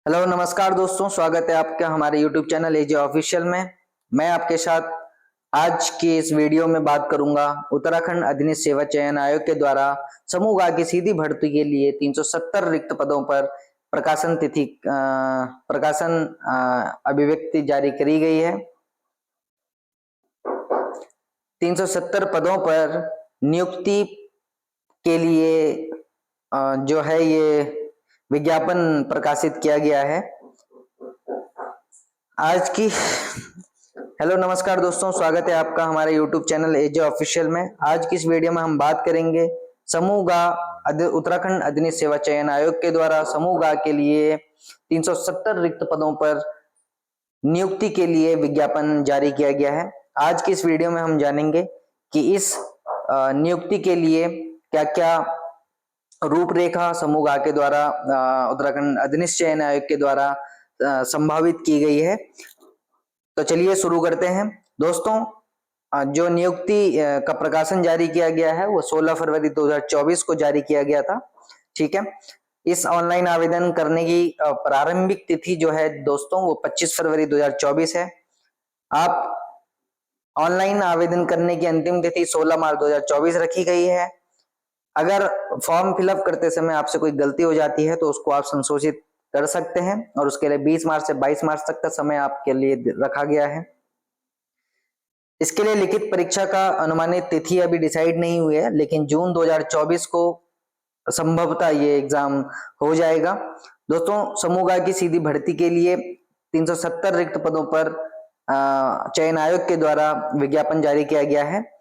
Hello नमस्कार दोस्तों, स्वागत है आपका हमारे YouTube चैनल एजे ऑफिशियल में। मैं आपके साथ आज की इस वीडियो में बात करूंगा उत्तराखंड अधीनस्थ सेवा चयन आयोग के द्वारा समूह गा की सीधी भर्ती के लिए 370 रिक्त पदों पर प्रकाशन अभिव्यक्ति जारी करी गई है। 370 पदों पर नियुक्ति के लिए जो है ये विज्ञापन प्रकाशित किया गया है। आज की हेलो नमस्कार दोस्तों, स्वागत है आपका हमारे YouTube चैनल एजे ऑफिशियल में। आज की इस वीडियो में हम बात करेंगे समूह गा उत्तराखंड अधीनस्थ सेवा चयन आयोग के द्वारा समूह गा के लिए 370 रिक्त पदों पर नियुक्ति के लिए विज्ञापन जारी किया गया है। आज की इस वीडियो में हम जानेंगे कि इस नियुक्ति के लिए क्या क्या रूपरेखा समूह गा के द्वारा उत्तराखंड अधीनस्थ चयन आयोग के द्वारा संभावित की गई है। तो चलिए शुरू करते हैं दोस्तों। जो नियुक्ति का प्रकाशन जारी किया गया है वो 16 फरवरी 2024 को जारी किया गया था। ठीक है, इस ऑनलाइन आवेदन करने की प्रारंभिक तिथि जो है दोस्तों वो 25 फरवरी 2024 है। आप ऑनलाइन आवेदन करने की अंतिम तिथि 16 मार्च 2024 रखी गई है। अगर फॉर्म फिलअप करते समय आपसे कोई गलती हो जाती है तो उसको आप संशोधित कर सकते हैं और उसके लिए 20 मार्च से 22 मार्च तक का समय आपके लिए रखा गया है। इसके लिए लिखित परीक्षा का अनुमानित तिथि अभी डिसाइड नहीं हुई है, लेकिन जून 2024 को संभवतः ये एग्जाम हो जाएगा। दोस्तों, समूह गा की सीधी भर्ती के लिए 370 रिक्त पदों पर चयन आयोग के द्वारा विज्ञापन जारी किया गया है।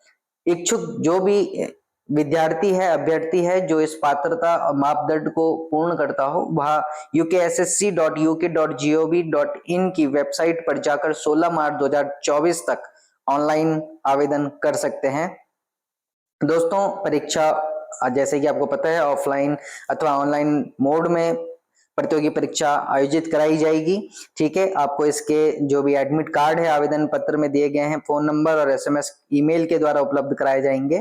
इच्छुक जो भी विद्यार्थी है, अभ्यर्थी है जो इस पात्रता मापदंड को पूर्ण करता हो वह ukssc.uk.gov.in की वेबसाइट पर जाकर 16 मार्च 2024 तक ऑनलाइन आवेदन कर सकते हैं। दोस्तों, परीक्षा जैसे कि आपको पता है ऑफलाइन अथवा ऑनलाइन मोड में प्रतियोगी परीक्षा आयोजित कराई जाएगी। ठीक है, आपको इसके जो भी एडमिट कार्ड है आवेदन पत्र में दिए गए हैं, फोन नंबर और SMS ईमेल के द्वारा उपलब्ध कराए जाएंगे।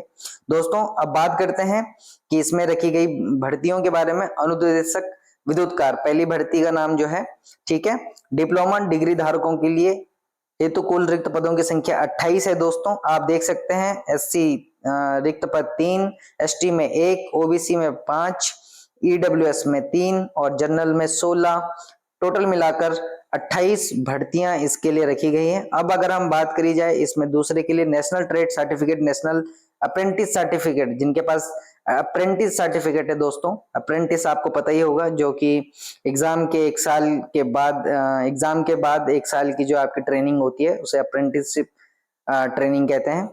दोस्तों, अब बात करते हैं कि इसमें रखी गई भर्तियों के बारे में। अनुदेशक विद्युतकार पहली भर्ती का नाम जो है, ठीक है, डिप्लोमा डिग्री धारकों के लिए हेतु कुल रिक्त पदों की संख्या 28 है। दोस्तों, आप देख सकते हैं SC रिक्त पद 3, ST में 1, OBC में 5, EWS में 3 और जनरल में 16, टोटल मिलाकर 28 भर्तियां इसके लिए रखी गई हैं। अब अगर हम बात करी जाए इसमें दूसरे के लिए national trade certificate, national apprentice certificate, जिनके पास अप्रेंटिस सर्टिफिकेट है दोस्तों, अप्रेंटिस आपको पता ही होगा जो कि एग्जाम के एक साल के बाद एक साल की जो आपकी ट्रेनिंग होती है उसे अप्रेंटिसशिप ट्रेनिंग कहते हैं,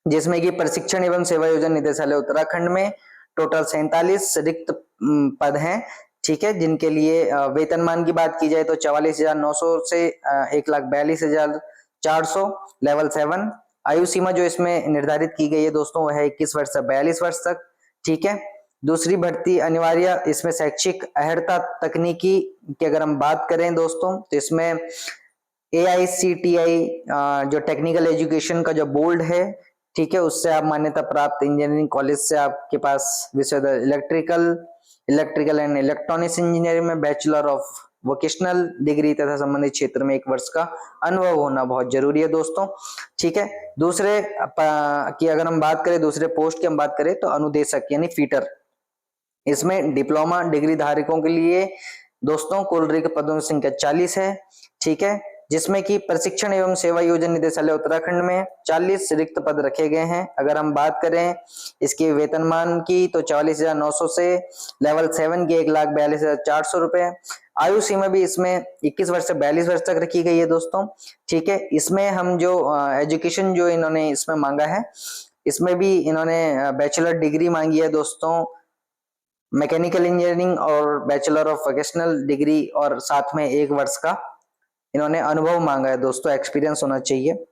जिसमें कि प्रशिक्षण एवं सेवा योजना निदेशालय उत्तराखंड में टोटल 47 रिक्त पद हैं। ठीक है, जिनके लिए वेतनमान की बात की जाए तो 44,900 से 1,42,400 लेवल 7। आयु सीमा जो इसमें निर्धारित की गई है दोस्तों वह है 21 वर्ष से 42 वर्ष तक। ठीक है, दूसरी भर्ती अनिवार्य इसमें शैक्षिक अहर्ता तकनीकी की अगर हम बात करें दोस्तों तो इसमें AICTI जो टेक्निकल एजुकेशन का जो बोर्ड है, ठीक है, उससे आप मान्यता प्राप्त इंजीनियरिंग कॉलेज से आपके पास विषय इलेक्ट्रिकल एंड इलेक्ट्रॉनिक्स इंजीनियरिंग में बैचलर ऑफ वोकेशनल डिग्री तथा संबंधित क्षेत्र में 1 वर्ष का अनुभव होना बहुत जरूरी है दोस्तों। ठीक है, दूसरे की अगर हम बात करें, दूसरे पोस्ट की हम बात करें तो अनुदेशक यानी फीटर, इसमें डिप्लोमा डिग्री धारकों के लिए दोस्तों कुल रिक्त पदों की संख्या 40 है। ठीक है, जिसमें कि प्रशिक्षण एवं सेवा योजना निदेशालय उत्तराखंड में 40 रिक्त पद रखे गए हैं। अगर हम बात करें इसके वेतनमान की तो 44,900 से लेवल 7 की 1,42,400 रुपए। आयु सीमा भी इसमें 21 वर्ष से 42 वर्ष तक रखी गई है दोस्तों। ठीक है, इसमें हम जो एजुकेशन जो इन्होंने इसमें मांगा है, इसमें भी इन्होंने बैचलर डिग्री मांगी है दोस्तों, मैकेनिकल इंजीनियरिंग और बैचलर ऑफ वोकेशनल डिग्री, और साथ में 1 वर्ष का इन्होंने अनुभव मांगा है दोस्तों, एक्सपीरियंस होना चाहिए।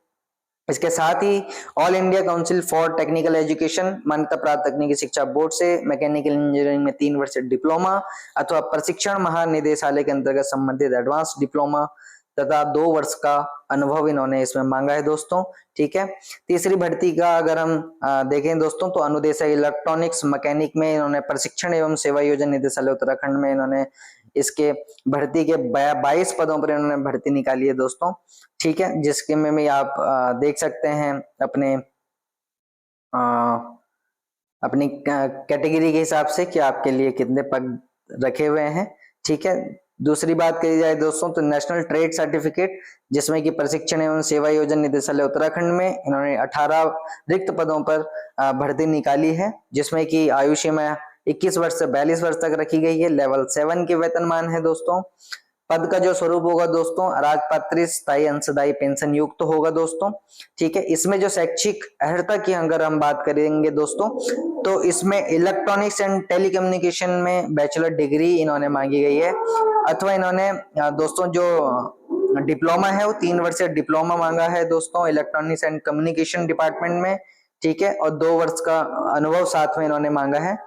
इसके साथ ही all India council for technical education मान्यता प्राप्त तकनीकी शिक्षा बोर्ड से मैकेनिकल इंजीनियरिंग में 3 वर्ष डिप्लोमा अथवा प्रशिक्षण महानिदेशालय के अंतर्गत संबंधित एडवांस डिप्लोमा तथा 2 वर्ष का अनुभव इन्होंने इसमें मांगा है दोस्तों। ठीक है, तीसरी भर्ती का अगर हम देखें दोस्तों तो अनुदेशक इलेक्ट्रॉनिक्स मैकेनिक में इन्होंने प्रशिक्षण एवं सेवा योजना निदेशालय उत्तराखंड में इन्होंने इसके भर्ती के 22 पदों पर इन्होंने भर्ती निकाली है दोस्तों। ठीक है, जिसके में आप देख सकते हैं अपने अपनी कैटेगरी के हिसाब से कि आपके लिए कितने पद रखे हुए हैं। ठीक है, दूसरी बात करी जाए दोस्तों तो नेशनल ट्रेड सर्टिफिकेट, जिसमें कि प्रशिक्षण एवं सेवा योजना निदेशालय उत्तराखंड में इन्होंने 18 रिक्त पदों पर भर्ती निकाली है, जिसमें कि आयु सीमा 21 वर्ष से 42 वर्ष तक रखी गई है। लेवल 7 के वेतनमान है दोस्तों। पद का जो स्वरूप होगा दोस्तों राजपत्रित स्थायी अंशदायी पेंशन युक्त होगा दोस्तों। ठीक है, इसमें जो शैक्षिक अर्हता की अगर हम बात करेंगे दोस्तों तो इसमें इलेक्ट्रॉनिक्स एंड टेलीकम्युनिकेशन में बैचलर डिग्री इन्होंने मांगी गई है, अथवा इन्होंने दोस्तों जो डिप्लोमा है वो 3 वर्षीय डिप्लोमा मांगा है दोस्तों इलेक्ट्रॉनिक्स एंड कम्युनिकेशन डिपार्टमेंट में। ठीक है, और 2 वर्ष का अनुभव साथ में इन्होंने मांगा है।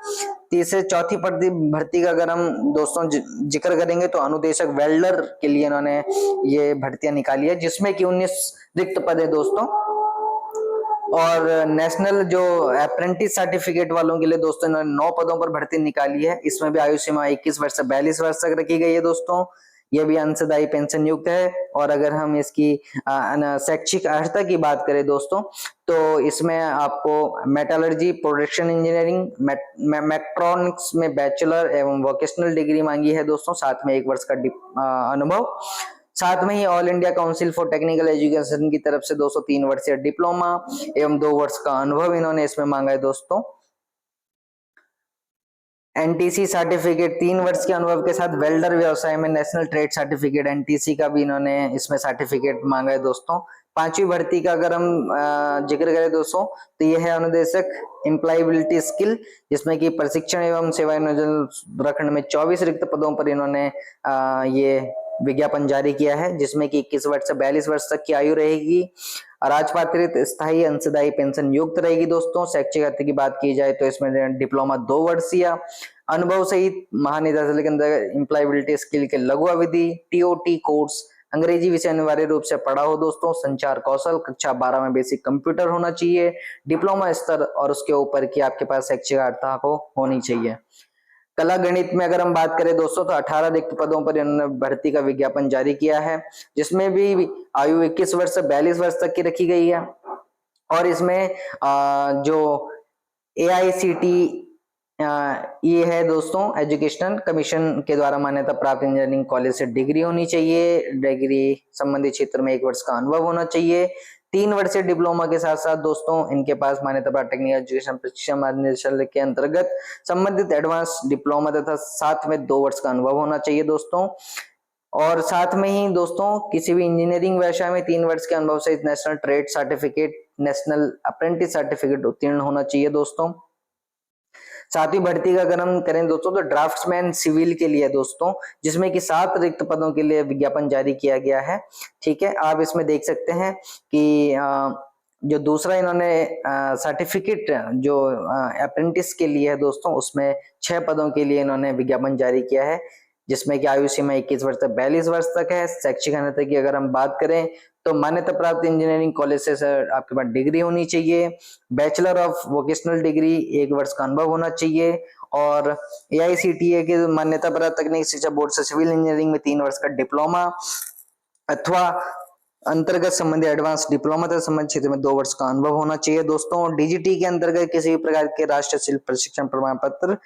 तीसरे चौथी भर्ती का अगर हम दोस्तों जिक्र करेंगे तो अनुदेशक वेल्डर के लिए इन्होंने ये भर्तियां निकाली है, जिसमें कि 19 रिक्त पद है दोस्तों। और नेशनल जो अप्रेंटिस सर्टिफिकेट वालों के लिए दोस्तों इन्होंने 9 पदों पर भर्ती निकाली है। इसमें भी आयु सीमा 21 वर्ष से 42 वर्ष तक रखी गई है दोस्तों। यह भी अंशदायी पेंशन युक्त है। और अगर हम इसकी शैक्षिक अर्हता की बात करें दोस्तों तो इसमें आपको मेटलर्जी, प्रोडक्शन इंजीनियरिंग, मैट्रॉनिक्स में बैचलर एवं वोकेशनल डिग्री मांगी है दोस्तों, साथ में 1 वर्ष का अनुभव। साथ में ही all India council for technical education की तरफ से 203 वर्षीय डिप्लोमा एवं 2 वर्ष का अनुभव इन्होंने इसमें मांगा है दोस्तों। एनटीसी सर्टिफिकेट 3 वर्ष के अनुभव के साथ वेल्डर व्यवसाय में नेशनल ट्रेड सर्टिफिकेट एनटीसी का भी इन्होंने इसमें सर्टिफिकेट मांगा है दोस्तों। 5वीं भर्ती का अगर हम जिक्र करें दोस्तों तो यह है अनुदेशक एम्प्लॉयबिलिटी स्किल, जिसमें कि प्रशिक्षण एवं सेवा नियोजन उत्तराखंड में 24 रिक्त पदों पर इन्होंने ये विज्ञापन जारी किया है, जिसमें कि 21 वर्ष से 42 वर्ष तक की आयु रहेगी। राजपात्रित स्थायी अंशदायी पेंशन युक्त रहेगी दोस्तों। शैक्षिक अर्हता की बात की जाए तो इसमें डिप्लोमा 2 वर्षीय अनुभव सहित महानिदेशालय के अंदर एम्प्लॉयबिलिटी स्किल के लघु अवधि टीओटी कोर्स अंग्रेजी विषय अनिवार्य रूप से पढ़ा हो दोस्तों। संचार कौशल कक्षा 12 में बेसिक कंप्यूटर होना चाहिए। डिप्लोमा स्तर और उसके ऊपर की आपके पास शैक्षिक अर्हता को होनी चाहिए। कला गणित में अगर हम बात करें दोस्तों तो 18 रिक्त पदों पर इन्होंने भर्ती का विज्ञापन जारी किया है, जिसमें भी आयु 21 वर्ष से 42 वर्ष तक की रखी गई है। और इसमें जो AICTE ये है दोस्तों एजुकेशनल कमीशन के द्वारा मान्यता प्राप्त इंजीनियरिंग कॉलेज से डिग्री होनी चाहिए। डिग्री संबंधित क्षेत्र में 1 वर्ष का अनुभव होना चाहिए। 3 वर्षीय डिप्लोमा के साथ साथ दोस्तों इनके पास मान्यता प्राप्त टेक्निकल एजुकेशन प्रशिक्षण महानिदेशालय के अंतर्गत संबंधित एडवांस डिप्लोमा तथा साथ में 2 वर्ष का अनुभव होना चाहिए दोस्तों। और साथ में ही दोस्तों किसी भी इंजीनियरिंग व्यवसाय में 3 वर्ष के अनुभव सहित national trade certificate, national apprentice certificate उत्तीर्ण होना चाहिए दोस्तों। 7वीं भर्ती का अगर हम करें दोस्तों तो ड्राफ्ट्समैन सिविल के लिए दोस्तों, जिसमें कि 7 रिक्त पदों के लिए विज्ञापन जारी किया गया है। ठीक है, आप इसमें देख सकते हैं कि जो दूसरा इन्होंने सर्टिफिकेट जो अप्रेंटिस के लिए है दोस्तों, उसमें 6 पदों के लिए इन्होंने विज्ञापन जारी किया है, जिसमें कि आयु सीमा 21 वर्ष से 42 वर्ष तक है। शैक्षिक अर्हता की अगर हम बात करें तो मान्यता प्राप्त इंजीनियरिंग कॉलेज से आपके पास डिग्री होनी चाहिए। बैचलर ऑफ वोकेशनल डिग्री 1 वर्ष का अनुभव होना चाहिए। और AICTE के मान्यता प्राप्त तकनीकी शिक्षा बोर्ड से सिविल इंजीनियरिंग में 3 वर्ष का डिप्लोमा अथवा अंतर्गत संबंधी एडवांस डिप्लोमा तथा संबंधित क्षेत्र में 2 वर्ष का अनुभव होना चाहिए दोस्तों। DGT के अंतर्गत किसी भी प्रकार के राष्ट्रीय शिल्प प्रशिक्षण प्रमाण पत्र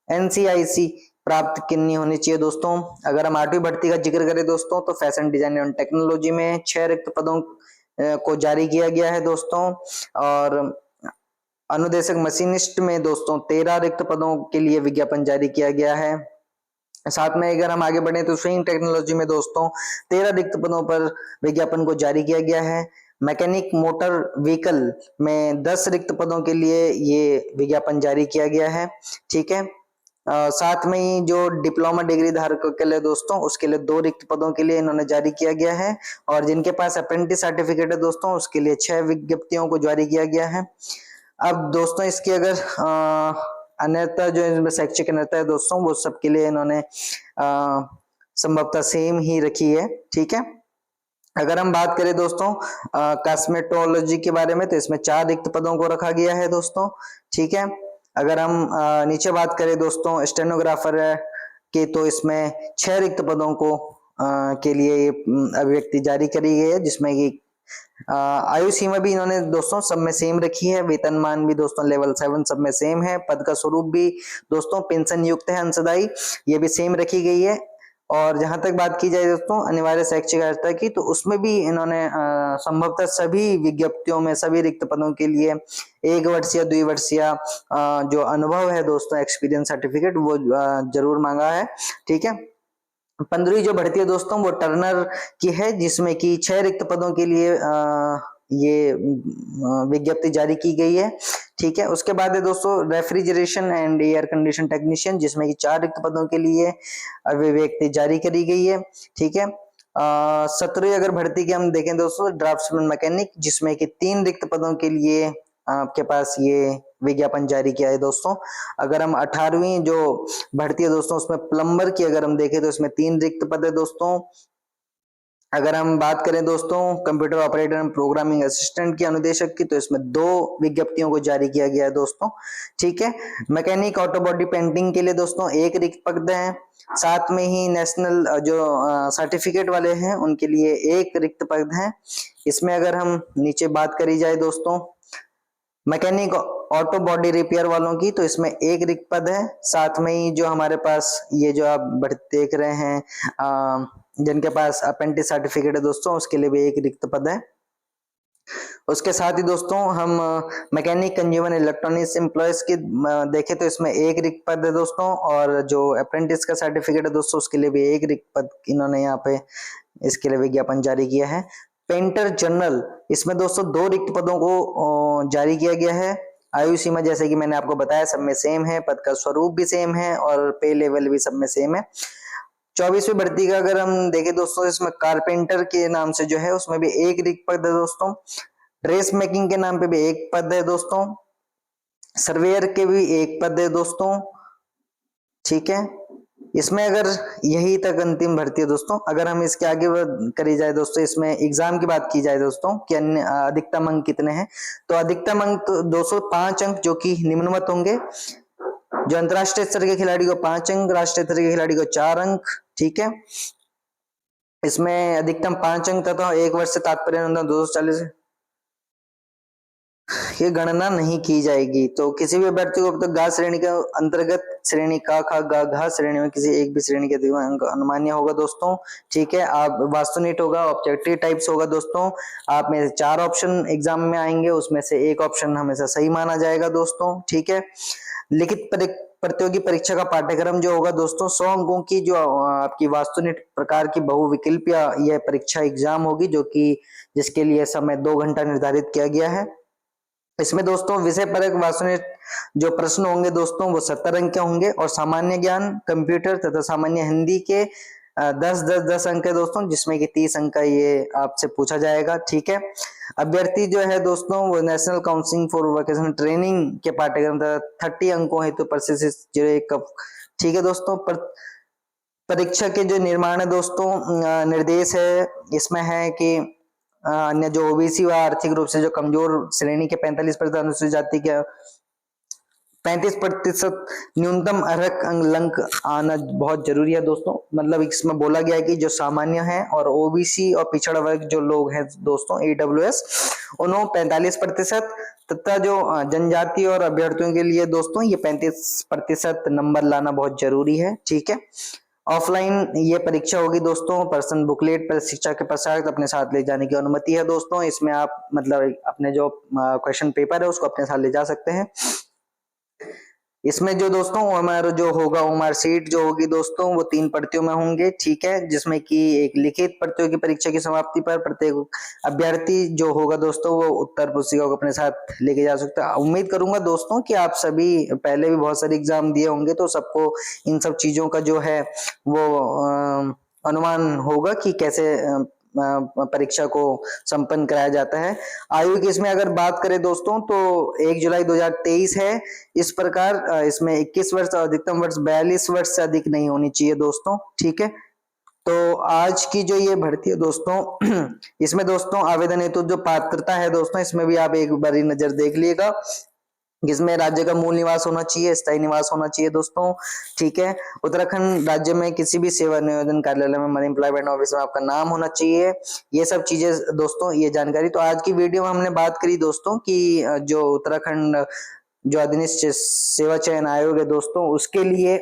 NCIC प्राप्त करनी होनी चाहिए दोस्तों। अगर हम 8वीं भर्ती का जिक्र करें दोस्तों तो फैशन डिजाइन एवं टेक्नोलॉजी में 6 रिक्त पदों को जारी किया गया है दोस्तों। और अनुदेशक मशीनिस्ट में दोस्तों 13 रिक्त पदों के लिए विज्ञापन जारी किया गया है। साथ में अगर हम आगे बढ़े तो स्विंग टेक्नोलॉजी में दोस्तों 13 रिक्त पदों पर विज्ञापन को जारी किया गया है। मैकेनिक मोटर व्हीकल में 10 रिक्त पदों के लिए ये विज्ञापन जारी किया गया है। ठीक है, साथ में ही जो डिप्लोमा डिग्री धारकों के लिए दोस्तों उसके लिए 2 रिक्त पदों के लिए इन्होंने जारी किया गया है। और जिनके पास अप्रेंटिस सर्टिफिकेट है दोस्तों उसके लिए 6 विज्ञप्तियों को जारी किया गया है। अब दोस्तों इसकी अगर अन्यथा जो इसमें शैक्षिक अन्यथा है दोस्तों वो सबके लिए इन्होंने संभवतः सेम ही रखी है। ठीक है, अगर हम बात करें दोस्तों कॉस्मेटोलॉजी के बारे में, तो इसमें 4 रिक्त पदों को रखा गया है दोस्तों, ठीक है। अगर हम नीचे बात करें दोस्तों स्टेनोग्राफर के, तो इसमें 6 रिक्त पदों को के लिए ये अभिव्यक्ति जारी करी गई है, जिसमें कि आयु सीमा भी इन्होंने दोस्तों सब में सेम रखी है, वेतनमान भी दोस्तों लेवल 7 सब में सेम है, पद का स्वरूप भी दोस्तों पेंशन युक्त है अंशदायी, ये भी सेम रखी गई है। और जहां तक बात की जाए दोस्तों अनिवार्य शैक्षिक अर्हता की, तो उसमें भी इन्होंने संभवतः सभी विज्ञप्तियों में सभी रिक्त पदों के लिए 1 वर्ष या 2 वर्ष या जो अनुभव है दोस्तों एक्सपीरियंस सर्टिफिकेट वो जरूर मांगा है, ठीक है। 15वीं जो भर्ती है दोस्तों वो टर्नर की है, जिसमें कि 6 रिक्त पदों के लिए ये विज्ञप्ति जारी की गई है, ठीक है। उसके बाद है दोस्तों refrigeration and air condition technician, जिसमें कि 4 रिक्त पदों के लिए विज्ञप्ति जारी करी गई है, ठीक है। 17वीं अगर भर्ती की हम देखें दोस्तों ड्राफ्ट्समैन मैकेनिक, जिसमें कि 3 रिक्त पदों के लिए आपके पास ये विज्ञापन जारी किया है दोस्तों। अगर हम 18वीं जो भर्ती है दोस्तों उसमें प्लम्बर की अगर हम देखें, तो इसमें 3 रिक्त पद है दोस्तों। अगर हम बात करें दोस्तों computer operator and programming assistant की अनुदेशक की, तो इसमें 2 विज्ञप्तियों को जारी किया गया है दोस्तों, ठीक है। मैकेनिक ऑटो बॉडी पेंटिंग के लिए दोस्तों 1 रिक्त पद है, साथ में ही नेशनल जो सर्टिफिकेट वाले हैं उनके लिए 1 रिक्त पद है। इसमें अगर हम नीचे बात करी जाए दोस्तों मैकेनिक ऑटो बॉडी रिपेयर वालों की, तो इसमें 1 रिक्त पद है, साथ में ही जो हमारे पास ये जो आप देख रहे हैं जिनके पास अप्रेंटिस सर्टिफिकेट है दोस्तों उसके लिए भी 1 रिक्त पद है। उसके साथ ही दोस्तों हम मैकेनिक कंज्यूमर इलेक्ट्रॉनिक्स एम्प्लॉयज की देखें, तो इसमें 1 रिक्त पद है दोस्तों, और जो अप्रेंटिस का सर्टिफिकेट है दोस्तों उसके लिए भी 1 रिक्त पद इन्होंने यहाँ पे इसके लिए विज्ञापन जारी किया है। पेंटर जनरल, इसमें दोस्तों 2 रिक्त पदों को जारी किया गया है। आयु सीमा जैसे कि मैंने आपको बताया सब में सेम है, पद का स्वरूप भी सेम है और पे लेवल भी सब में सेम है। 24वीं भर्ती का अगर हम देखें दोस्तों इसमें कारपेंटर के नाम से जो है उसमें भी 1 रिक्त पद है दोस्तों। ड्रेस मेकिंग के नाम पे भी 1 पद है दोस्तों। सर्वेयर के भी 1 पद है दोस्तों, ठीक है। इसमें अगर यही तक अंतिम भर्ती है दोस्तों। अगर हम इसके आगे करी जाए दोस्तों इसमें एग्जाम की बात की जाए दोस्तों कि अन्य अधिकतम अंक कितने हैं, तो अधिकतम अंक तो 205 अंक जो कि निम्नवत होंगे। जो अंतरराष्ट्रीय स्तर के खिलाड़ी को 5 अंक, राष्ट्रीय स्तर के खिलाड़ी को 4 अंक, ठीक है। इसमें अधिकतम 5 अंक तथा 1 वर्ष से तात्पर्य 240 ये गणना नहीं की जाएगी। तो किसी भी अभ्यर्थी को अब तक गा श्रेणी के अंतर्गत श्रेणी का खा गा घा श्रेणी में किसी एक भी श्रेणी के अंक अनुमान्य होगा दोस्तों, ठीक है। आप वास्तुनिट होगा, ऑब्जेक्टिव टाइप्स होगा दोस्तों। आप में से 4 ऑप्शन एग्जाम में आएंगे, उसमें से 1 ऑप्शन हमेशा सही माना जाएगा दोस्तों, ठीक है। लिखित प्रतियोगी परीक्षा का पाठ्यक्रम जो होगा दोस्तों 100 अंकों की जो आपकी वास्तुनिट प्रकार की बहुविकल्पीय यह परीक्षा एग्जाम होगी, जो कि जिसके लिए समय 2 घंटा निर्धारित किया गया है। इसमें दोस्तों विषय परक वास्तुनिट जो प्रश्न होंगे दोस्तों वो 70 अंक के होंगे, और सामान्य ज्ञान, कंप्यूटर तथा सामान्य हिंदी के 10 अंक है दोस्तों, जिसमें कि 30 अंक का ये आपसे पूछा जाएगा, ठीक है। अभ्यर्थी जो है दोस्तों वो national counselling for vocational training के पाठ्यक्रम 30 अंकों हेतु प्रशिक्षित, ठीक है दोस्तों। परीक्षा के जो निर्माण है दोस्तों निर्देश है इसमें है कि अन्य जो ओबीसी व आर्थिक रूप से जो कमजोर श्रेणी के 45% अनुसूचित जाति के 35% न्यूनतम अर्हक अंक आना बहुत जरूरी है दोस्तों। मतलब इसमें बोला गया है कि जो सामान्य है और ओबीसी और पिछड़ा वर्ग जो लोग हैं दोस्तों ईडब्ल्यूएस उन्होंने 45% तथा जो जनजाति और अभ्यर्थियों के लिए दोस्तों ये 35% नंबर लाना बहुत जरूरी है, ठीक है। ऑफलाइन ये परीक्षा होगी दोस्तों। पर्सन बुकलेट पर शिक्षा के पश्चात अपने साथ ले जाने की अनुमति है दोस्तों। इसमें आप मतलब अपने जो क्वेश्चन पेपर है उसको अपने साथ ले जा सकते हैं। इसमें जो दोस्तों हमारा जो होगा उमर सीट जो होगी दोस्तों वो 3 प्रतियों में होंगे, ठीक है। जिसमें कि एक लिखित प्रतियोगी परीक्षा की समाप्ति पर प्रत्येक अभ्यर्थी जो होगा दोस्तों वो उत्तर पुस्तिका को अपने साथ लेके जा सकता है। उम्मीद करूंगा दोस्तों कि आप सभी पहले भी बहुत सारे एग्जाम दिए होंगे तो सबको इन सब चीजों का जो है वो अनुमान होगा कि कैसे परीक्षा को संपन्न कराया जाता है। आयु की इसमें अगर बात करें दोस्तों तो 1 जुलाई 2023 है। इस प्रकार इसमें 21 वर्ष और अधिकतम वर्ष 42 वर्ष से अधिक नहीं होनी चाहिए दोस्तों, ठीक है। तो आज की जो ये भर्ती है दोस्तों, इसमें दोस्तों आवेदन हेतु जो पात्रता है दोस्तों, इसमें भी आप एक बारी नजर देख लीजिएगा। जिसमें राज्य का मूल निवास होना चाहिए, स्थायी निवास होना चाहिए दोस्तों। ठीक है। उत्तराखंड राज्य में किसी भी सेवा नियोजन कार्यालय में मनी एम्प्लॉयमेंट ऑफिस में आपका नाम होना चाहिए। ये सब चीजें दोस्तों, ये जानकारी तो आज की वीडियो में हमने बात करी दोस्तों कि जो उत्तराखंड जो अधीनस्थ सेवा चयन आयोग है दोस्तों, उसके लिए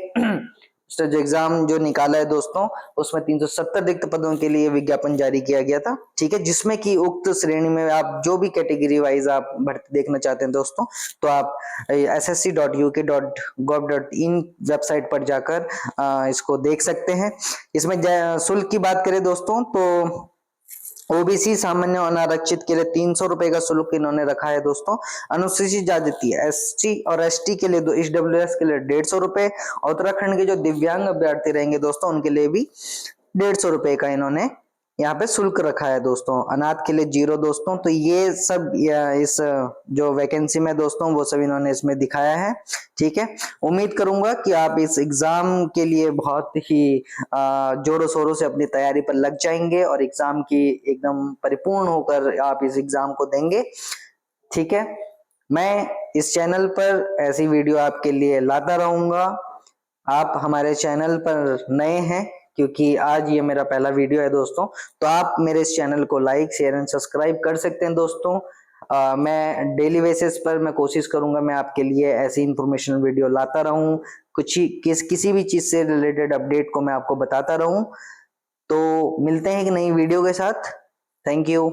जो एग्जाम जो निकाला है दोस्तों, उसमें 370 रिक्त पदों के लिए विज्ञापन जारी किया गया था। ठीक है। जिसमें कि उक्त श्रेणी में आप जो भी कैटेगरी वाइज आप भर्ती देखना चाहते हैं दोस्तों, तो आप ssc.uk.gov.in वेबसाइट पर जाकर इसको देख सकते हैं। इसमें शुल्क की बात करें दोस्तों, तो ओबीसी सामान्य और अनारक्षित के लिए 300 रुपए का शुल्क इन्होंने रखा है दोस्तों। अनुसूचित जाति, एसटी और एसटी के लिए, ईडब्ल्यूएस के लिए 150 रुपए, और उत्तराखंड के जो दिव्यांग अभ्यर्थी रहेंगे दोस्तों, उनके लिए भी 150 रुपए का इन्होंने यहाँ पे शुल्क रखा है दोस्तों। अनाथ के लिए 0 दोस्तों। तो ये सब इस जो वैकेंसी में दोस्तों, वो सब इन्होंने इसमें दिखाया है। ठीक है। उम्मीद करूंगा कि आप इस एग्जाम के लिए बहुत ही जोरों शोरों से अपनी तैयारी पर लग जाएंगे और एग्जाम की एकदम परिपूर्ण होकर आप इस एग्जाम को देंगे। ठीक है। मैं इस चैनल पर ऐसी वीडियो आपके लिए लाता रहूंगा। आप हमारे चैनल पर नए हैं, क्योंकि आज ये मेरा पहला वीडियो है दोस्तों, तो आप मेरे इस चैनल को लाइक, शेयर एंड सब्सक्राइब कर सकते हैं दोस्तों। मैं डेली बेसिस पर मैं कोशिश करूंगा मैं आपके लिए ऐसी इंफॉर्मेशनल वीडियो लाता रहूं, किसी भी चीज से रिलेटेड अपडेट को मैं आपको बताता रहूं। तो मिलते हैं एक नई वीडियो के साथ। Thank you.